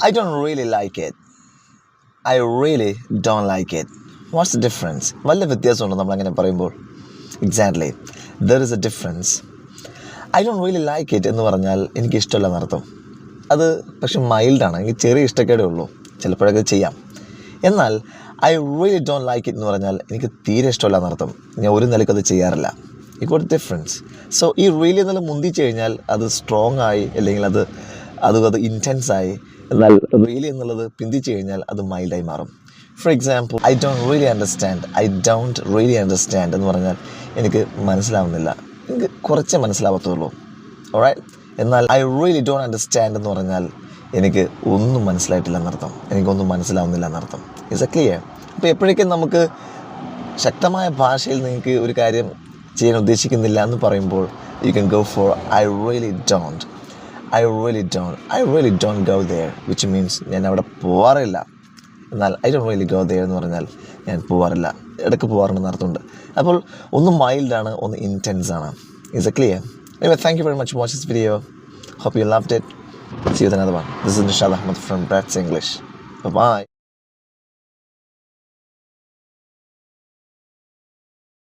I don't really like it. I really don't like it. What's the difference? വല്ല വ്യത്യാസമുണ്ടോ നമ്മളങ്ങനെ പറയുമ്പോൾ? Exactly, there is A difference. I don't really like it എന്ന് പറഞ്ഞാൽ എനിക്ക് ഇഷ്ടമല്ല എന്നർത്ഥം. അത് പക്ഷെ മൈൽഡാണ്, എനിക്ക് ചെറിയ ഇഷ്ടക്കേടേ ഉള്ളൂ, ചിലപ്പോഴൊക്കെ ചെയ്യാം. എന്നാൽ I really don't like it എന്ന് പറഞ്ഞാൽ എനിക്ക് തീരെ ഇഷ്ടമല്ല എന്നർത്ഥം. ഞാൻ ഒരു നിലയ്ക്ക് അത് ചെയ്യാറില്ല. You got difference. സോ ഈ റിയലി എന്നുള്ള മുന്തിച്ച് കഴിഞ്ഞാൽ അത് സ്ട്രോങ് ആയി, അല്ലെങ്കിൽ അത് ഇൻറ്റൻസ് ആയി. എന്നാൽ റിയലി എന്നുള്ളത് പിന്തിച്ച് കഴിഞ്ഞാൽ അത് മൈൽഡായി മാറും. For example, I don't really understand എന്ന് പറഞ്ഞാൽ എനിക്ക് മനസ്സിലാവുന്നില്ല, എനിക്ക് കുറച്ചേ മനസ്സിലാവത്തുള്ളൂ. ഓൾറൈറ്റ്. എന്നാൽ ഐ റിയലി ഡോണ്ട് അണ്ടർസ്റ്റാൻഡ് എന്ന് പറഞ്ഞാൽ എനിക്ക് ഒന്നും മനസ്സിലായിട്ടില്ല എന്നർത്ഥം, എനിക്കൊന്നും മനസ്സിലാവുന്നില്ല എന്നർത്ഥം. It's A clear. അപ്പോൾ എപ്പോഴേക്കും നമുക്ക് ശക്തമായ ഭാഷയിൽ നിങ്ങൾക്ക് ഒരു കാര്യം ചെയ്യാൻ ഉദ്ദേശിക്കുന്നില്ല എന്ന് പറയുമ്പോൾ you can go for I really don't go there, which means ഞാൻ അവിടെ പോവാറില്ല. എന്നാൽ I don't really go there എന്ന് പറഞ്ഞാൽ ഞാൻ പോവാറില്ല, ഇടയ്ക്ക് പോവാറുണ്ടെന്ന് അർത്ഥമുണ്ട്. അപ്പോൾ ഒന്ന് മൈൽഡാണ്, ഒന്ന് ഇൻറ്റൻസ് ആണ്. It's A clear. Anyway, thank you very much for watching this video. Hope you loved it. See you with another one. This is Nishad Ahmed from Brad's English. Bye-bye.